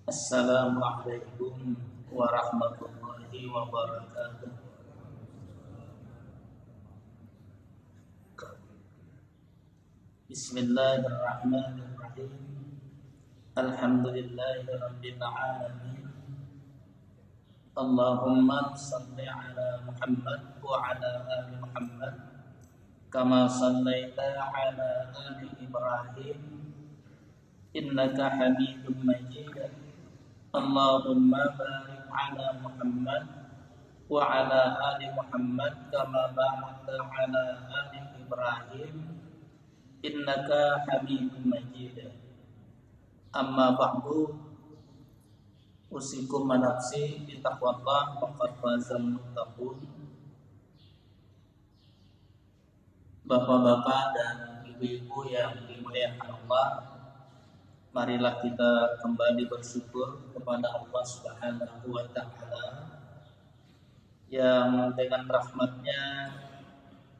Assalamualaikum warahmatullahi wabarakatuh. Bismillahirrahmanirrahim. Alhamdulillahirabbil alamin. Allahumma shalli ala Muhammad wa ala ali Muhammad kama shallaita ala ali Ibrahim innaka Hamidum Majid. Allahumma barik ala Muhammad wa ala ali Muhammad kama barakta ala ali Ibrahim innaka Hamidum Majid. Amma ba'du, usikum wa nafsi bi taqwallah faqad fazal muttaqun. Bapak-bapak dan ibu-ibu yang dimuliakan Allah, marilah kita kembali bersyukur kepada Allah Subhanahu wa Ta'ala yang dengan rahmatnya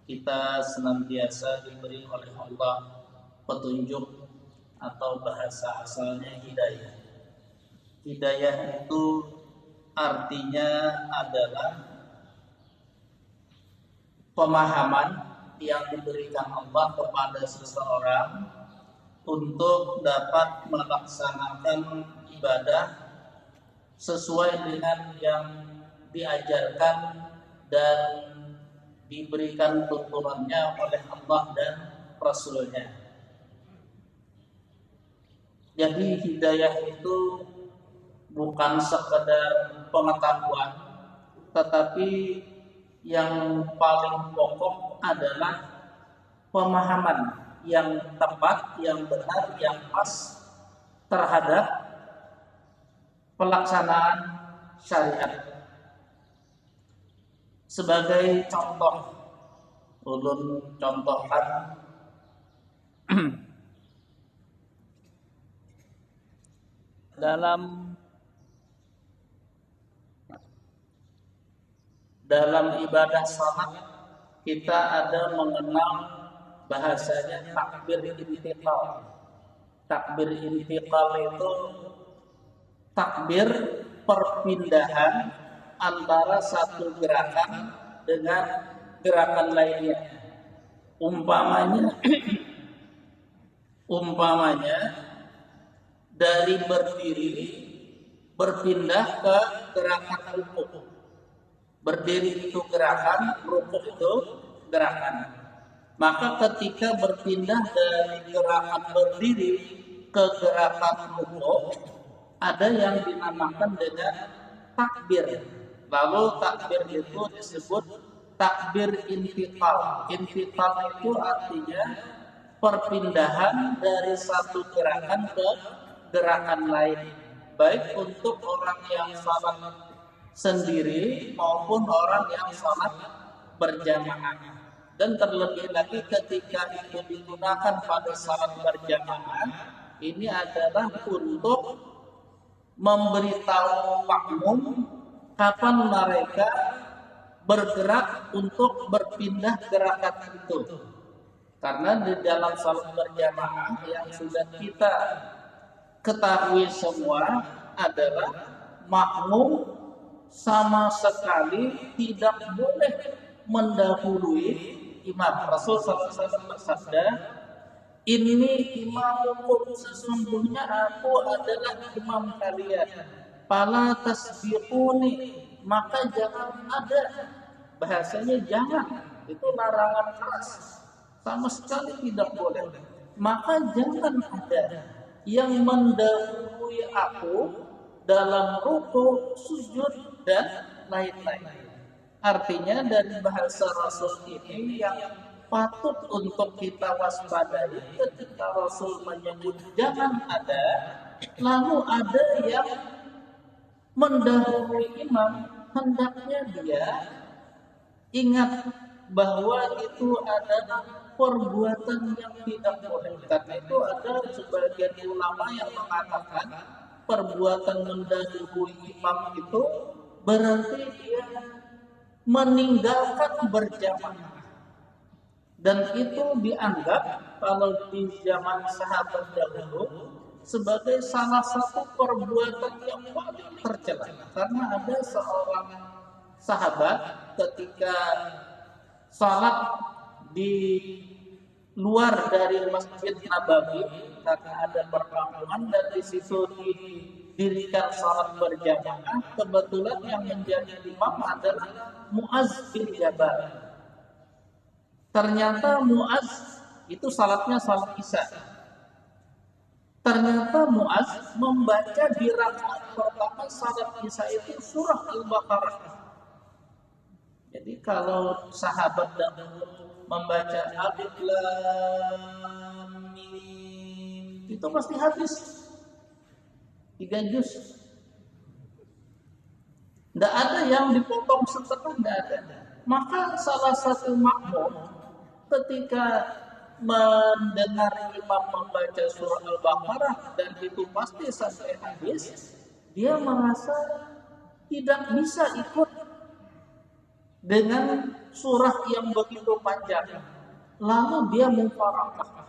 kita senantiasa diberi oleh Allah petunjuk atau bahasa asalnya hidayah. Hidayah itu artinya adalah pemahaman yang diberikan Allah kepada seseorang untuk dapat melaksanakan ibadah sesuai dengan yang diajarkan dan diberikan tuntunannya oleh Allah dan Rasul-Nya. Jadi hidayah itu bukan sekedar pengetahuan, tetapi yang paling pokok adalah pemahaman yang tepat, yang benar, yang pas terhadap pelaksanaan syariat. Sebagai contoh, ulun contohkan dalam ibadah salat kita ada mengenal bahasanya takbir intiqal. Takbir intiqal itu takbir perpindahan antara satu gerakan dengan gerakan lainnya. Umpamanya dari berdiri berpindah ke gerakan rukuk. Berdiri itu gerakan, rukuk itu gerakan. Maka ketika berpindah dari gerakan berdiri ke gerakan rukuk, ada yang dinamakan dengan takbir. Lalu takbir itu disebut takbir intiqal. Intiqal itu artinya perpindahan dari satu gerakan ke gerakan lain, baik untuk orang yang salat sendiri maupun orang yang salat berjamaah. Dan terlebih lagi ketika itu digunakan pada salat berjamaah, ini adalah untuk memberitahu makmum kapan mereka bergerak untuk berpindah gerakan itu. Karena di dalam salat berjamaah yang sudah kita ketahui semua adalah makmum sama sekali tidak boleh mendahului imam. Rasul SAW bersabda, "Inni imamukum, sesungguhnya aku adalah imam kalian. Fala tasbiquni, maka jangan ada." Bahasanya jangan, itu larangan keras. Sama sekali tidak boleh. Maka jangan ada yang mendahului aku dalam ruku, sujud, dan lain-lain. Artinya dari bahasa Rasul ini yang patut untuk kita waspadai ketika Rasul menyebut jangan ada, lalu ada yang mendahului imam, hendaknya dia ingat bahwa itu adalah perbuatan yang tidak boleh. Karena itu ada sebagian ulama yang mengatakan perbuatan mendahului imam itu berarti dia meninggalkan berjamaah. Dan itu dianggap kalau di zaman sahabat dahulu sebagai salah satu perbuatan yang paling tercela. Karena ada seorang sahabat ketika salat di luar dari Masjid Nabawi karena ada perkampungan dan di situ didirikan salat berjamaah, kebetulan yang menjadi imam adalah Muaz bin Jabal. Ternyata Muaz itu salatnya salat Isya. Ternyata Muaz membaca di rakaat pertama salat Isya itu surah Al-Baqarah. Jadi kalau sahabat dahulu membaca Alif Lam Mim itu pasti habis 3 juz. Tidak ada yang dipotong setengah, tidak ada. Maka salah satu makmum ketika mendengar imam membaca surah Al-Baqarah dan itu pasti sampai habis, dia merasa tidak bisa ikut dengan surah yang begitu panjang. Lalu dia mufaraqah.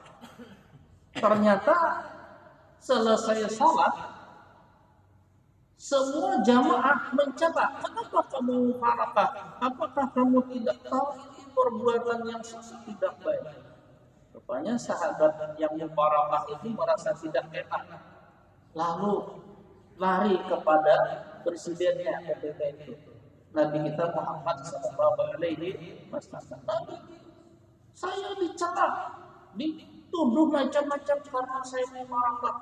Ternyata selesai salat, semua jamaah mencela, kenapa kamu mufaraqah? Apakah kamu tidak tahu itu perbuatan yang sangat tidak baik? Rupanya sahabat yang mufaraqah itu merasa tidak enak, lalu lari kepada presidennya ketika itu, Nabi kita Muhammad SAW. Saya dicela, dituduh macam-macam karena saya mufaraqah,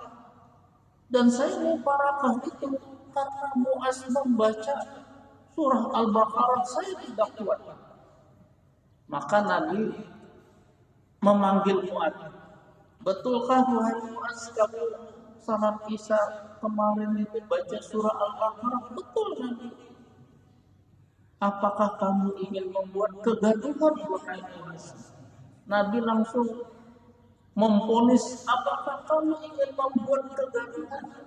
dan saya mufaraqah itu karena Muaz membaca surah Al-Baqarah, saya tidak kuat. Maka Nabi memanggil Muaz. Betulkah wahai Muaz, kamu salat Isya kemarin itu baca surah Al-Baqarah? Betul Nabi. Apakah kamu ingin membuat kegaduhan wahai Muaz? Nabi langsung memponis, apakah kamu ingin membuat kegaduhan?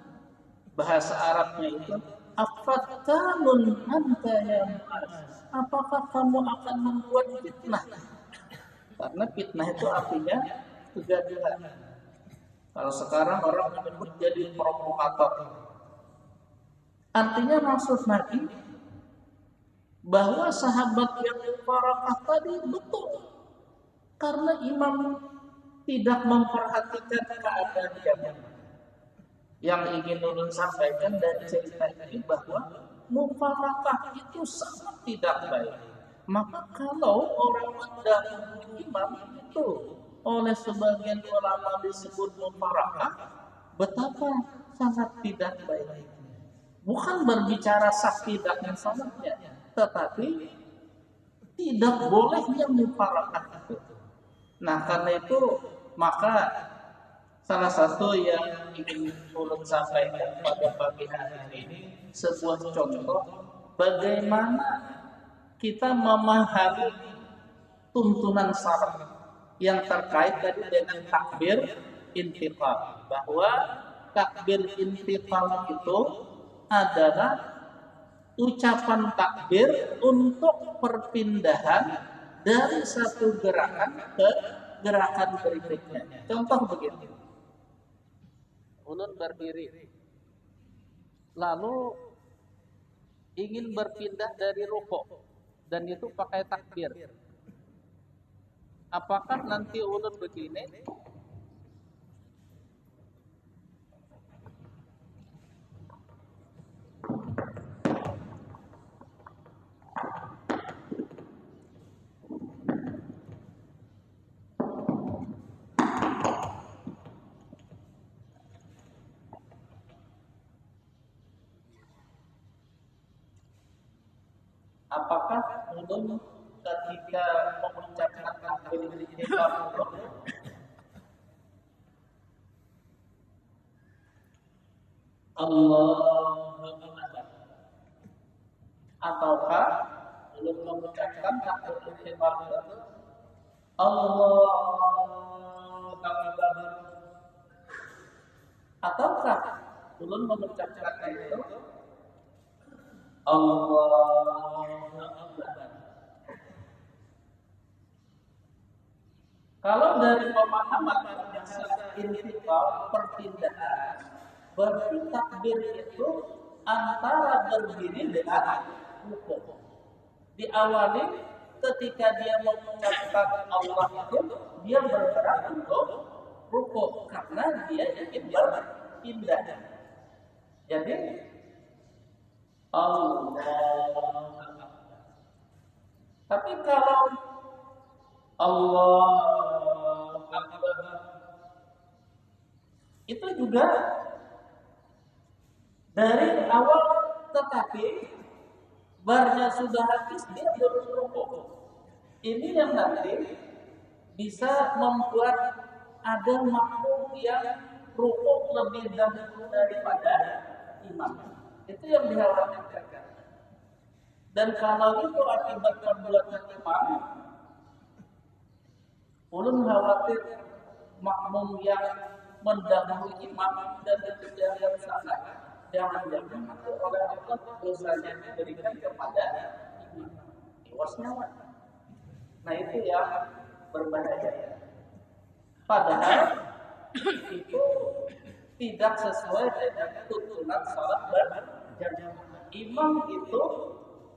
Bahasa Arabnya itu afattanun anta ya Muaz, apakah kamu akan membuat fitnah? Karena fitnah itu artinya kegaduhan. Kalau sekarang orang menyebut jadi provokator. Artinya maksud Nabi bahwa sahabat yang mufaraqah tadi betul, karena imam tidak memperhatikan keadaan jamaah. Yang ingin ulun sampaikan dari cerita ini bahwa mufaraqah itu sangat tidak baik. Maka kalau orang mendahului imam itu oleh sebagian ulama disebut mufaraqah, betapa sangat tidak baik. Bukan berbicara sah tidaknya salatnya, tetapi tidak bolehnya mufaraqah itu. Nah, karena itu maka salah satu yang ingin ulun sampaikan pada pagi hari ini sebuah contoh bagaimana kita memahami tuntunan syara yang terkait tadi dengan takbir intiqal, bahwa takbir intiqal itu adalah ucapan takbir untuk perpindahan dari satu gerakan ke gerakan berikutnya. Contoh begitu. Ulun berdiri, lalu ingin berpindah dari rukuk, dan itu pakai takbir. Apakah nanti ulun begini? Apakah ulun ketika mengucapkan takbir intiqal Allahu Akbar, ataukah ulun mengucapkan takbir intiqal Allahu Akbar, ataukah ulun mengucapkan itu Allahu Akbar? Kalau dari pemahaman yang secara intikal perpindahan, berarti takbir itu antara berdiri dengan rukuk. Diawali ketika dia mengucapkan Allah itu, dia bergerak untuk rukuk karena dia ingin berpindah. Jadi Allah. Tapi kalau Allah Akbar itu juga dari awal, tetapi barnya sudah habis dia belum rukuk. Ini yang nanti bisa membuat ada makmum yang rukuk lebih dahulu daripada imam. Itu yang dikhawatirkan. Dan kalau itu akibat perbuatan imam, ulun khawatir makmum yang mendahului imam dan kemudian yang salah, jangan-jangan oleh Allah dosanya diberikan kepada imam. Iwas nyawa. Nah itu yang berbahaya. Padahal itu tidak sesuai dengan tuntunan salat berjamaah. Imam itu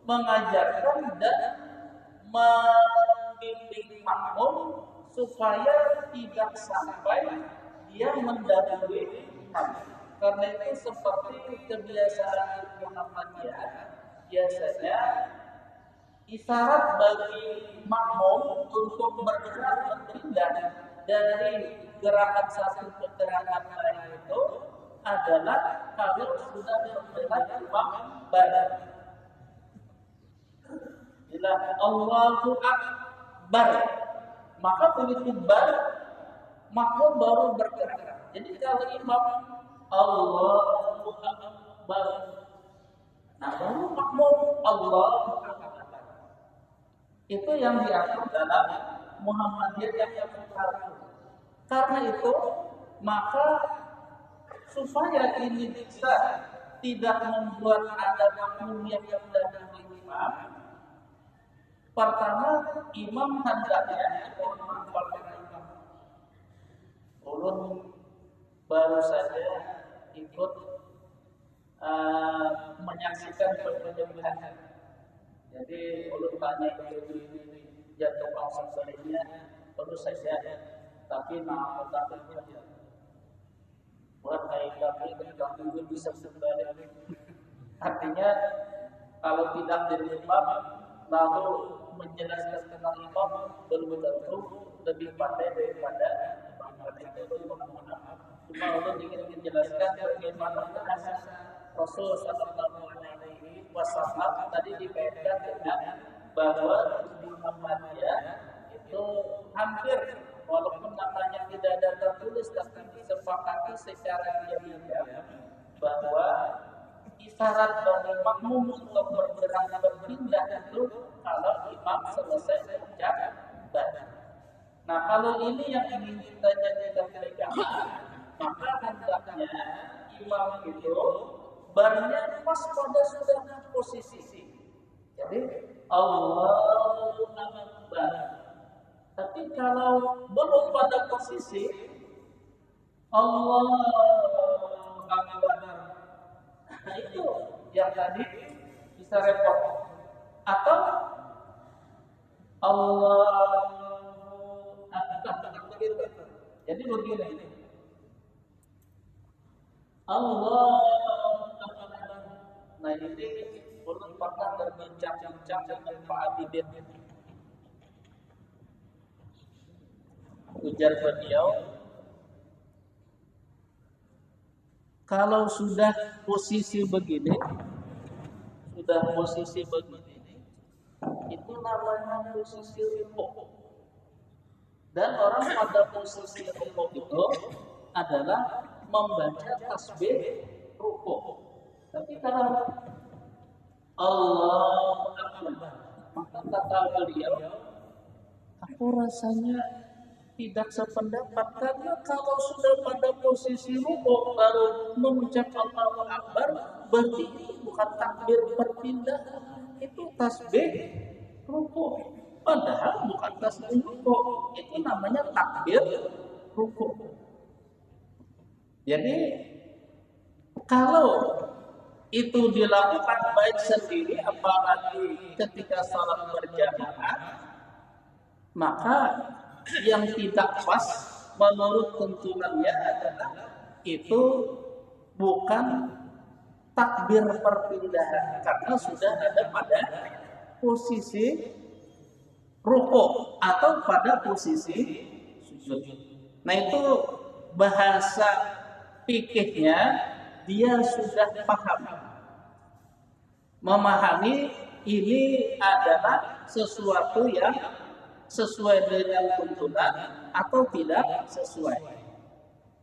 mengajarkan dan membimbing makmum supaya tidak sampai dia mendahului imam. Karena itu seperti kebiasaan Muhammadiyah, biasanya isyarat bagi makmum untuk bergerak berpindah dari gerakan satu ke gerakan lain itu adalah kalau sudah memulai imam badan. Bila Allahu Akbar, maka begitu makmum baru bergerak. Jadi kalau imam Allahu Akbar, nah baru makmum Allahu Akbar. Itu yang diatur dalam Muhammadiyah yang terbaru. Karena itu, maka supaya ini bisa tidak membuat ada makmum yang mendahului imam, pertama imam hendaknya menghafalkan imam. Ulun baru saja ikut menyaksikan penyembahan. Jadi ulun tanya ini jatuh langsung baliknya perlu saja, tapi maaf tapi saja. Buat kayak kami bisa berbalik. Artinya kalau tidak dari imam lalu menjelaskan tentang imam belum tentu lebih pandai daripada imam. Karena itu mohon maaf. Cuma ulun ingin menjelaskan bagaimana asas Rasul Sallallahu Alaihi Wasallam tadi dikaitkan dengan bahwa di Muhammadiyah itu hampir walaupun namanya tidak ada tertulis tapi disepakati secara diam-diam bahwa isyarat bagi makmum untuk bergerak berpindah itu kalau imam selesai mengucap badan. Nah kalau ini yang ingin kita jadikan pegangan, maka hendaknya imam itu barnya pas pada sudah posisi. Jadi Allahu Akbar. Tapi kalau belum pada posisi Allahu Akbar, nah itu yang tadi bisa repot. Atau Allahu Akbar. Jadi begini. Allah. Nah ini ulun pernah berbincang-bincang dengan Pak Abidin. Ujar beliau, kalau sudah posisi begini, itu namanya posisi rukuk. Dan orang pada posisi rukuk itu adalah membaca tasbih rukuk. Tapi kalau Allahu Akbar, maka kata beliau, aku rasanya tidak sependapat karena kalau sudah pada posisi rukuk baru mengucap Allahu Akbar, berarti itu bukan takbir berpindah, itu tasbih rukuk. Padahal bukan tasbih ruku, itu namanya takbir ruku. Jadi kalau itu dilakukan baik sendiri apalagi ketika salat berjamaah, maka yang tidak pas menurut tuntunannya adalah itu bukan takbir perpindahan karena sudah ada pada posisi ruku atau pada posisi sujud. Nah itu bahasa fikihnya dia sudah paham, memahami ini adalah sesuatu yang sesuai dengan tuntunan atau tidak sesuai.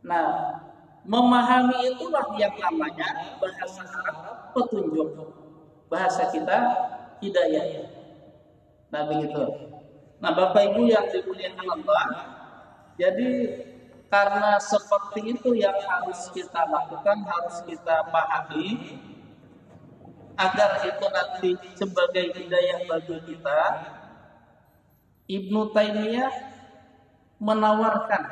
Nah, memahami itulah yang namanya bahasa Arab petunjuk. Bahasa kita hidayah. Nah, begitu. Nah, Bapak Ibu yang dimuliakan Allah, jadi karena seperti itu yang harus kita lakukan, harus kita pahami agar itu nanti sebagai hidayah bagi kita. Ibnu Taimiyah menawarkan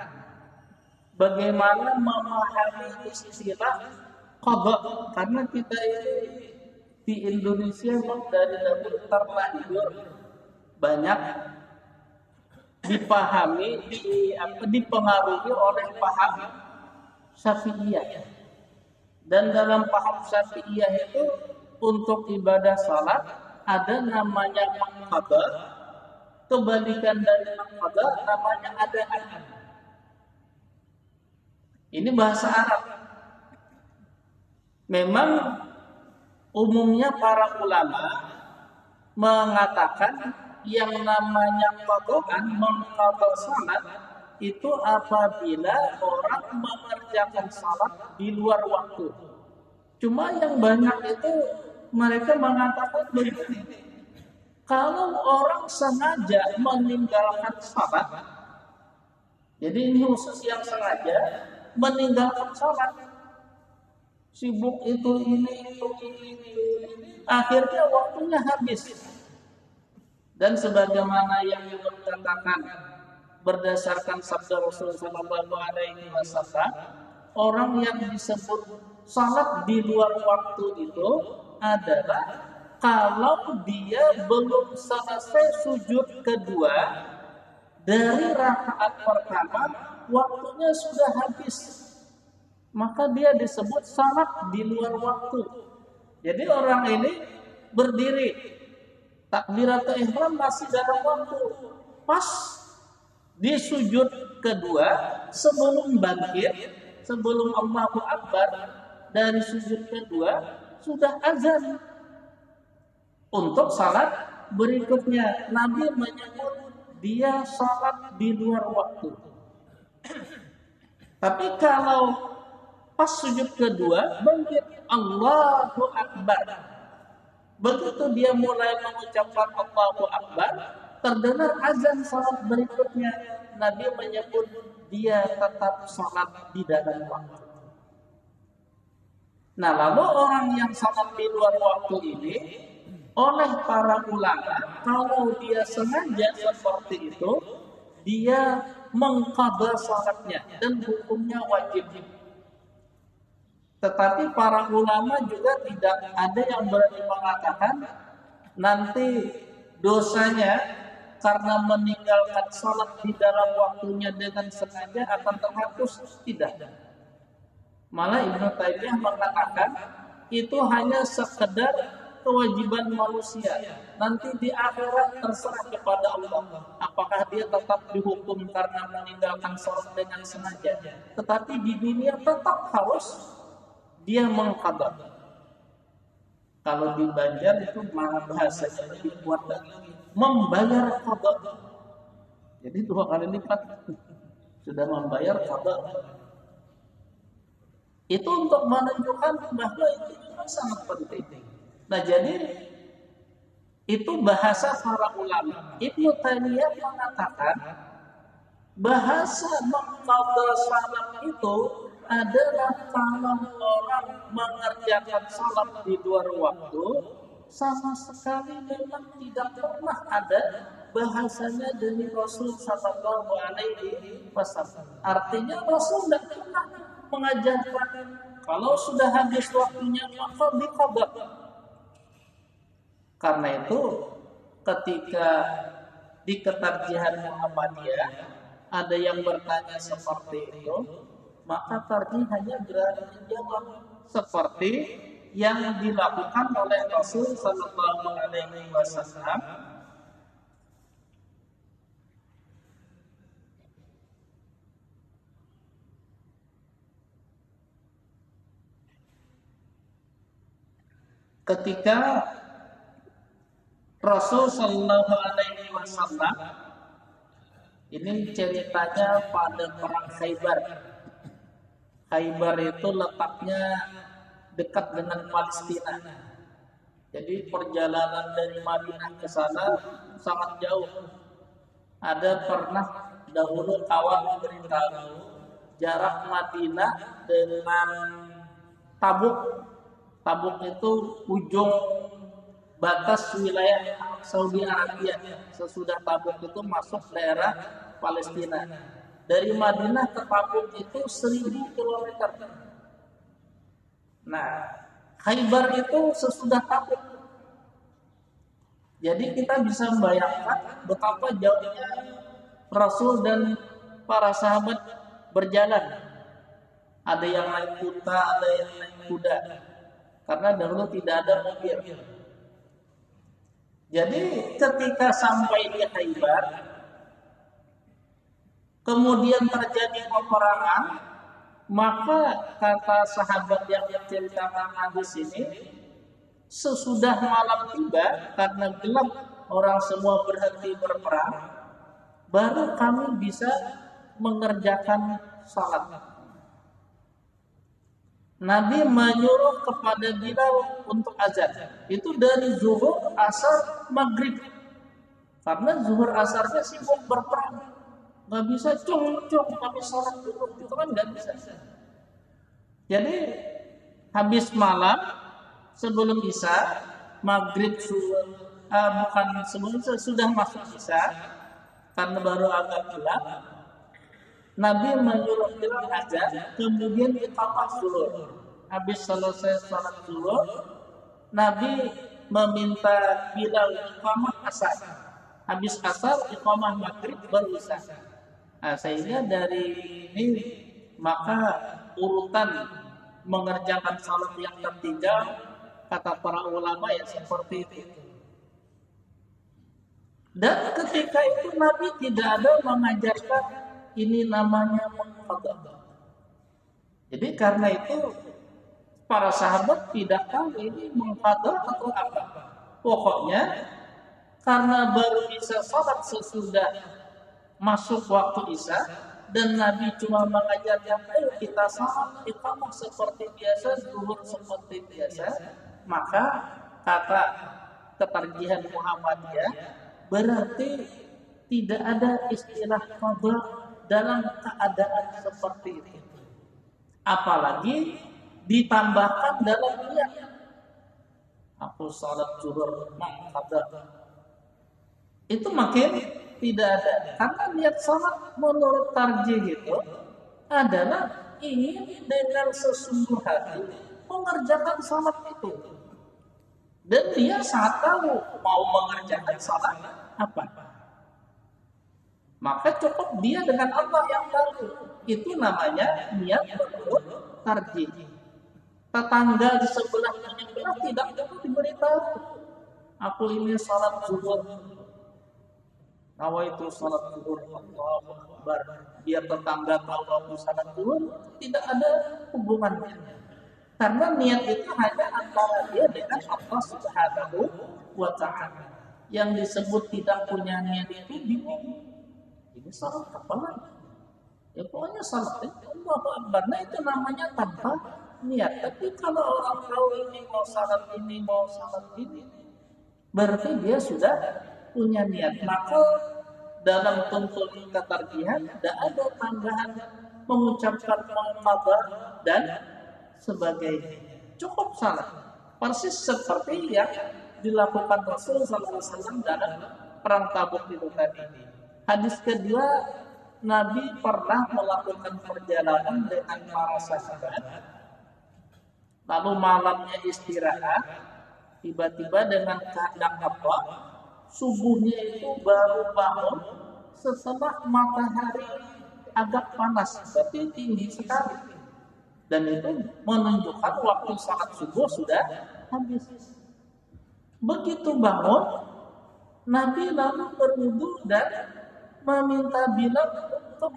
bagaimana memahami istilah qada, karena kita ini di Indonesia dari dahulu terlanjur banyak dipahami, dipengaruhi oleh paham Syafi'iyah. Dan dalam paham Syafi'iyah itu untuk ibadah salat ada namanya qada, kebalikan dari qada namanya adaan. Ini bahasa Arab. Memang umumnya para ulama mengatakan yang namanya qadaan, mengqadha salat itu apabila orang mengerjakan salat di luar waktu. Cuma yang banyak itu mereka mengatakan begini, kalau orang sengaja meninggalkan salat, jadi ini khusus yang sengaja meninggalkan salat, sibuk itu ini, akhirnya waktunya habis. Dan sebagaimana yang dikatakan berdasarkan sabda Rasulullah SAW, orang yang disebut salat di luar waktu itu adalah kalau dia belum selesai sujud kedua dari rakaat pertama, waktunya sudah habis, maka dia disebut salat di luar waktu. Jadi orang ini berdiri takbiratul ihram masih dalam waktu, pas di sujud kedua sebelum bangkit, sebelum Allahu Akbar dari sujud kedua sudah azan untuk salat berikutnya. Nabi menyebut dia salat di luar waktu. Tapi kalau pas sujud kedua bangkit Allahu Akbar, begitu dia mulai mengucapkan Allahu Akbar, terdengar azan salat berikutnya, Nabi menyebut dia tetap salat di dalam waktu. Nah, lalu orang yang salat di luar waktu ini oleh para ulama, kalau dia sengaja seperti itu, dia mengqadha salatnya dan hukumnya wajib. Tetapi para ulama juga tidak ada yang berani mengatakan nanti dosanya karena meninggalkan salat di dalam waktunya dengan sengaja akan terhapus. Tidak. Malah Ibnu Taimiyah mengatakan itu hanya sekedar kewajiban manusia. Nanti di akhirat terserah kepada Allah apakah dia tetap dihukum karena meninggalkan salat dengan sengaja. Tetapi di dunia tetap harus dia mengqadha. Kalau di Banjar itu malah bahasanya lebih kuat lagi, membayar qadha. Jadi 2 kali lipat sudah membayar qadha. Itu untuk menunjukkan bahwa itu memang sangat penting. Nah, jadi itu bahasa para ulama. Ibnu Taimiyah mengatakan bahasa mengqadha salat itu adalah kalau orang mengerjakan salat di luar waktu sama sekali memang tidak pernah ada bahasanya dari Rasul Sallallahu Alaihi Wasallam. Artinya Rasul tidak pernah mengajarkan kalau sudah habis waktunya maka diqadha. Karena itu ketika di ketarjihan Muhammadiyah ada yang bertanya seperti itu, maka tarjih hanya berani jawab seperti yang dilakukan oleh Rasul Sallallahu Alaihi Wasallam. Ketika Rasul Sallallahu Alaihi Wasallam ini ceritanya pada perang Khaybar. Khaybar itu letaknya dekat dengan Palestina. Jadi perjalanan dari Madinah ke sana sangat jauh. Ada pernah dahulu kawan memberitahu jarak Madinah dengan Tabuk. Tabuk itu ujung batas wilayah Saudi Arabia. Sesudah Tabuk itu masuk daerah Palestina. Dari Madinah ke Tabuk itu 1000 km. Nah, Khaybar itu sesudah Tabuk. Jadi kita bisa membayangkan betapa jauhnya Rasul dan para sahabat berjalan. Ada yang naik unta, ada yang naik kuda. Karena dahulu tidak ada mobil. Jadi ketika sampai di Khaybar, kemudian terjadi peperangan, maka kata sahabat yang menceritakan hadis ini, sesudah malam tiba karena gelap orang semua berhenti berperang, baru kami bisa mengerjakan salat. Nabi menyuruh kepada Bilal untuk azan. Itu dari zuhur, asar, maghrib. Karena zuhur asarnya sibuk berperang. Nggak bisa cung kami sholat dulu. Itu kan nggak bisa. Jadi habis malam sebelum isya, maghrib bukan sebelum isya, sudah masuk isya. Karena baru agak gelap. Nabi menyuruh Bilal azan, kemudian iqamah zuhur. Habis selesai salat zuhur, Nabi meminta Bilal iqamah asar. Habis asar, iqamah maghrib baru isya. Nah, sehingga dari ini maka urutan mengerjakan salat yang tertinggal kata para ulama ya seperti itu. Dan ketika itu Nabi tidak ada mengajarkan ini namanya mengqadha. Jadi karena itu para sahabat tidak tahu ini mengqadha atau apa. Pokoknya karena baru bisa salat sesudah masuk waktu isya dan Nabi cuma mengajarkan ayo kita salat iqamah seperti biasa, zuhur seperti biasa, maka kata ketarjihan Muhammadiyah berarti tidak ada istilah qadha dalam keadaan seperti itu. Apalagi ditambahkan dalam niat. Aku salat zuhur mengqadha. Itu makin tidak ada. Karena niat salat menurut tarjih itu adalah ingin dengan sesungguh hati mengerjakan salat itu. Dan dia sangat tahu mau mengerjakan salat apa. Maka cukup dia dengan Allah yang tahu. Itu namanya niat menurut tarjih. Tetangga di sebelah tidak perlu diberitahu. Aku ini salat zuhur. Nawaitu salat zuhur, Allahu Akbar. Biar tetangga tahu aku salat zuhur, tidak ada hubungannya. Karena niat itu hanya antara dia dengan Allah Subhanahu wa Ta'ala. Yang disebut tidak punya niat itu bingung. Ini salat apa lagi? Ya pokoknya salat itu Allahu Akbar. Nah itu namanya tanpa niat. Tapi kalau orang tahu ini mau salat ini, berarti dia sudah punya niat. Maka dalam tuntunan ketarjihan tidak ada tambahan mengucapkan mengqadha dan sebagainya. Cukup salat. Persis seperti yang dilakukan Rasul sallallahu alaihi wasallam dalam perang Tabuk itu tadi. Hadis kedua, Nabi pernah melakukan perjalanan dengan para sahabat, lalu malamnya istirahat, tiba-tiba dengan kehendak Allah, subuhnya itu baru bangun setelah matahari agak panas, tapi tinggi sekali. Dan itu menunjukkan waktu salat subuh sudah habis. Begitu bangun, Nabi lalu berwudu dan meminta Bilal untuk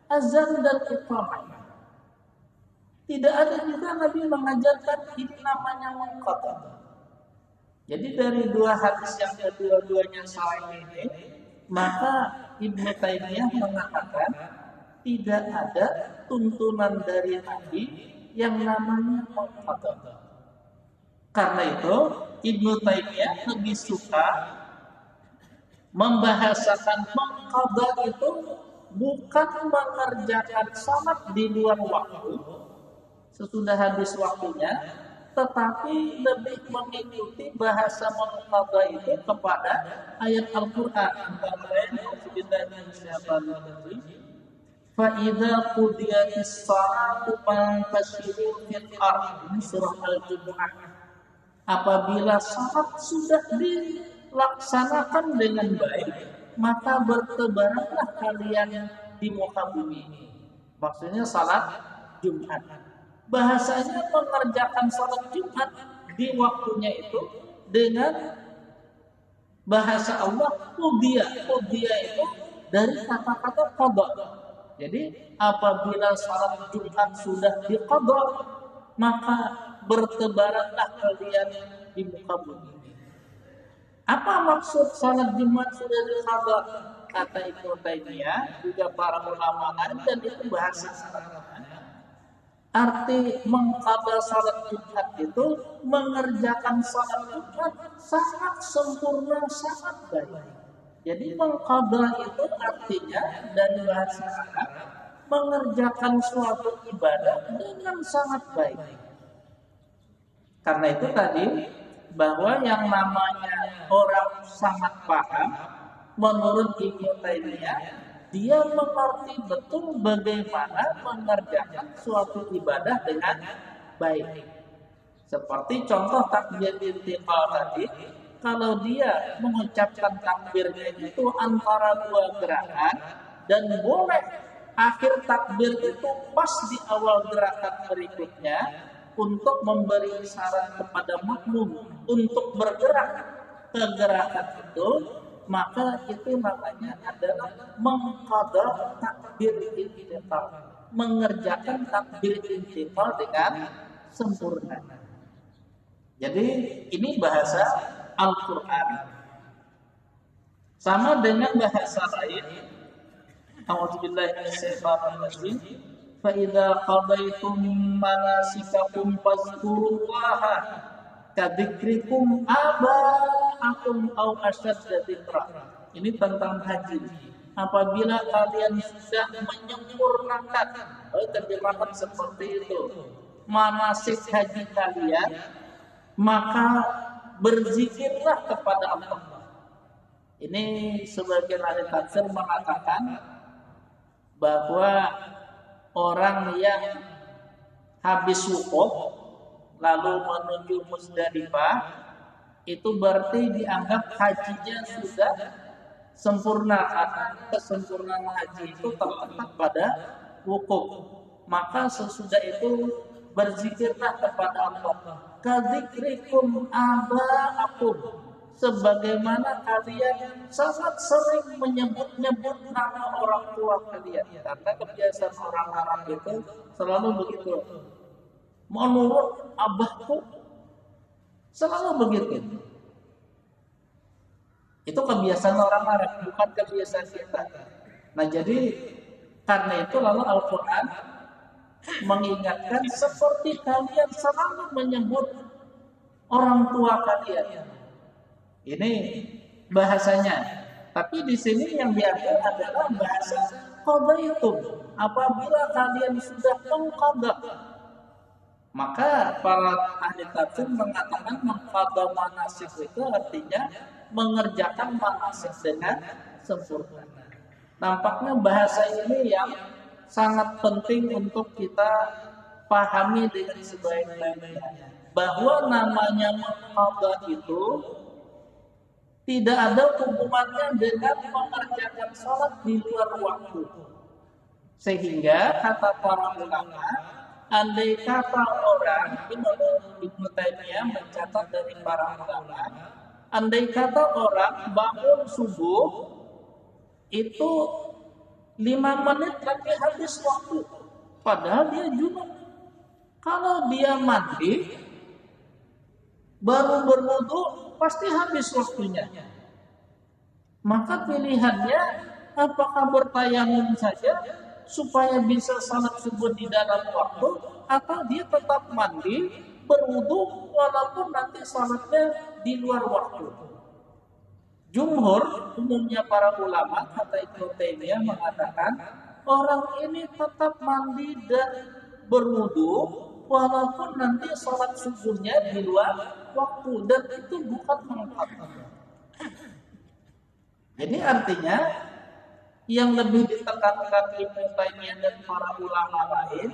azan dan iqamah. Tidak ada juga Nabi mengajarkan ini namanya munqati'. Jadi dari dua hadis yang kedua-duanya sahih ini, maka Ibnu Taimiyah mengatakan tidak ada tuntunan dari Nabi yang namanya munqati'. Karena itu Ibnu Taimiyah lebih suka membahasakan mengqadha itu bukan mengerjakan salat di luar waktu sesudah habis waktunya, tetapi lebih mengikuti bahasa mengqadha itu kepada ayat Al-Qur'an. Fa idza qudiyatis salatu fantashiru fil ardi, surah Al-Jumu'ah. Apabila salat sudah dilaksanakan dengan baik, maka bertebaranlah kalian di muka bumi. Maksudnya salat Jumat. Bahasanya mengerjakan salat Jumat di waktunya itu dengan bahasa Allah qudiyah. Qudiyah itu dari kata-kata qadha. Jadi apabila salat Jumat sudah diqadha, maka bertebaranlah kalian di muka bumi. Apa maksud salat Jumat sudah diqadha? Kata Ibnu Taimiyah, juga para ulama lain, dan itu bahasa Arabnya. Arti mengqadha salat Jumat itu mengerjakan salat Jumat sangat sempurna, sangat baik. Jadi mengqadha itu artinya dari bahasa Arab mengerjakan suatu ibadah dengan sangat baik. Karena itu tadi bahwa yang namanya orang sangat paham, menurut Ibnu Taimiyah, dia mengerti betul bagaimana mengerjakan suatu ibadah dengan baik. Seperti contoh takbir intiqal tadi, kalau dia mengucapkan takbirnya itu antara dua gerakan, dan boleh akhir takbir itu pas di awal gerakan berikutnya, untuk memberi isyarat kepada makmum untuk bergerak ke gerakan itu, maka itu namanya adalah mengqadha takbir intiqal, mengerjakan takbir intiqal dengan sempurna. Jadi ini bahasa Al-Qur'an. Sama dengan bahasa lain, a'udzubillahi minasyaitonir rajim, fa idza qadaytum manasikakum fazkurullaha kadzikrikum aba'akum aw asyadda dzikra. Ini tentang haji. Apabila kalian sudah menyempurnakan, terjemahkan seperti itu, manasik haji kalian, maka berzikirlah kepada Allah. Ini sebagian ahli tafsir mengatakan bahwa orang yang habis wukuf lalu menuju Muzdalifah itu berarti dianggap hajinya sudah sempurna, karena kesempurnaan haji itu terletak pada wukuf. Maka sesudah itu berzikirlah kepada Allah, kadzikrikum aba'akum, sebagaimana kalian sangat sering menyebut-nyebut nama orang tua kalian. Karena kebiasaan orang Arab itu selalu begitu, menurut abahku, selalu begitu. Itu kebiasaan orang Arab, bukan kebiasaan kita. Nah jadi karena itu lalu Al-Quran mengingatkan seperti kalian selalu menyebut orang tua kalian. Ini bahasanya. Tapi di sini yang diambil adalah bahasa qadaitum. Apabila kalian sudah mengqadha, Maka para ahli tafsir mengatakan mengqadha manasik itu artinya mengerjakan manasik dengan sempurna. Nampaknya bahasa ini yang sangat penting untuk kita pahami dengan sebaik-baiknya. Bahwa namanya mengqadha itu tidak ada hubungannya dengan mengerjakan sholat di luar waktu. Sehingga kata para ulama, andai kata orang, Ibnu Taimiyah mencatat dari para ulama, andai kata orang bangun subuh itu 5 menit lagi habis waktu, padahal dia junub. Kalau dia mandi baru berwudu pasti habis waktunya. Maka pilihannya apakah bertayamum saja supaya bisa salat subuh di dalam waktu, atau dia tetap mandi berwudu walaupun nanti salatnya di luar waktu. Jumhur, umumnya para ulama, kata Ibnu Taimiyah mengatakan orang ini tetap mandi dan berwudu walaupun nanti salat subuhnya di luar waktu, dan itu bukan mengqadha. Jadi artinya yang lebih ditekankan Ibnu Taimiyah dan para ulama lain,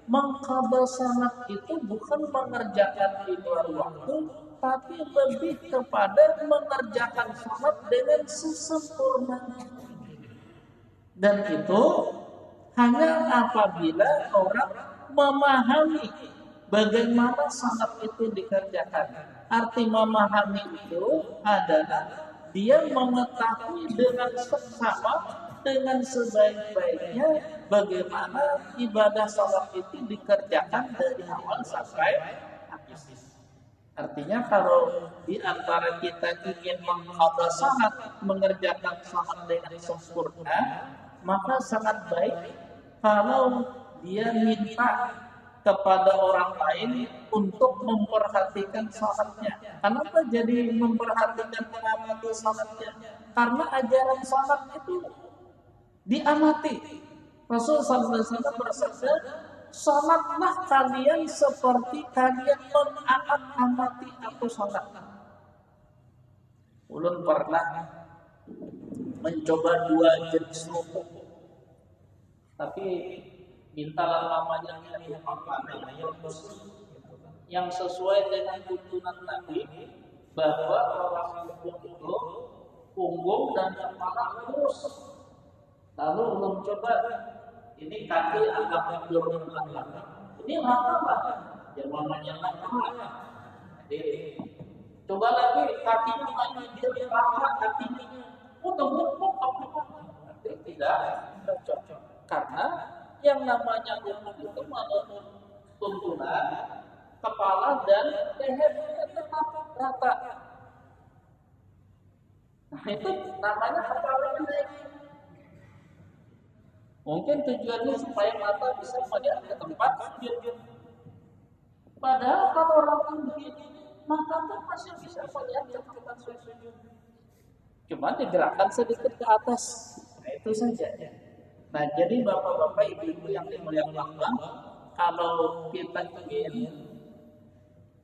mengqadha salat itu bukan mengerjakan di luar waktu, tapi lebih kepada mengerjakan salat dengan sesempurnanya. Dan itu hanya apabila orang memahami bagaimana salat itu dikerjakan. Arti memahami itu adalah dia mengetahui dengan seksama, dengan sebaik-baiknya bagaimana ibadah salat itu dikerjakan dari awal sampai habis. Artinya kalau di antara kita ingin mengqadha salat, mengerjakan salat dengan sempurna, maka sangat baik kalau dia minta kepada orang lain untuk memperhatikan salatnya. Kenapa jadi memperhatikan, mengamati salatnya? Karena ajaran salat itu diamati. Rasulullah SAW bersabda, salatlah kalian seperti kalian mengamati aku salat. Ulun pernah mencoba 2 jenis rukuk, tapi mintalah namanya yang sesuai dengan tuntunan Nabi, bahwa orang rukuk itu punggung dan kepala lurus. Lalu belum coba ini kaki agak mundur ke belakang. Ini apa? Yang namanya langkah. Jadi coba lagi kakinya maju dia belakang, kakinya muter-muter apa? Tidak cocok. Karena yang namanya rukuk itu menurut tuntunan kepala dan leher tetap rata. Nah itu namanya kepala naik. Mungkin tujuannya supaya mata bisa melihat ke tempat sujud. Padahal kalau orang begini, mata tuh masih bisa melihat ke tempat sujud. Cuma digerakkan sedikit ke atas. Nah itu saja. Nah jadi bapak-bapak, ibu-ibu yang dimuliakan Allah, kalau kita ingin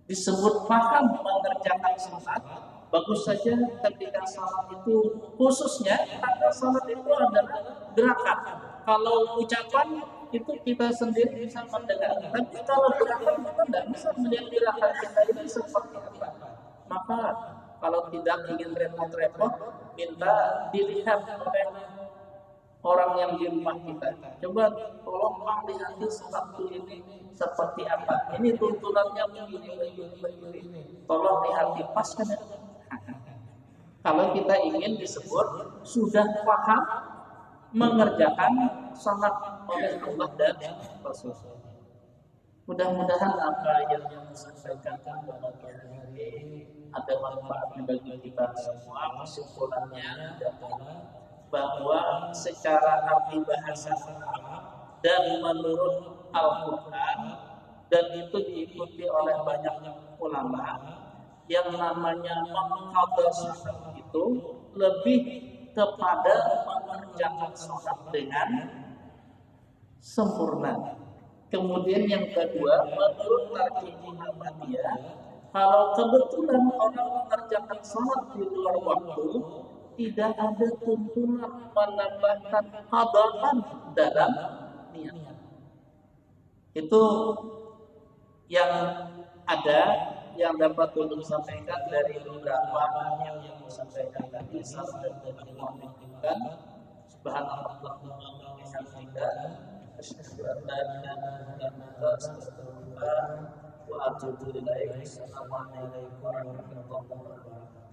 disebut paham mengerjakan salat, bagus saja ketika salat itu, khususnya karena salat itu adalah gerakan. Kalau ucapan itu kita sendiri bisa mendengar, tapi kalau gerakan kita tidak bisa melihat gerakan kita ini seperti apa. Maka kalau tidak ingin repot-repot, minta dilihat oleh orang yang di rumah kita. Coba tolong lihat sesuatu ini seperti apa. Ini tuntunannya begini. Tolong lihat pas kan. Kalau kita ingin disebut sudah paham mengerjakan salat oleh Allah dan Rasul. Mudah-mudahan apa yang disampaikan pada hari ini ada manfaatnya bagi kita semua. Kesimpulannya adalah bahwa secara arti bahasa Arab dan menurut Al-Quran, dan itu diikuti oleh banyak ulama, yang namanya mengqadha salat itu lebih kepada mengerjakan salat dengan sempurna. Kemudian yang kedua, menurut tarikh Muhammadiyah, kalau kebetulan orang mengerjakan sholat di luar waktu, tidak ada tuntunan menambahkan qadaan dalam niat. Itu yang ada, yang dapat ulun sampaikan dari beberapa yang disampaikan tadi. Salam dan mengucapkan subhanallah wa bihamdika asyhadu an la ilaha illa anta astaghfiruka wa atubu ilaik. Assalamualaikum warahmatullahi wabarakatuh.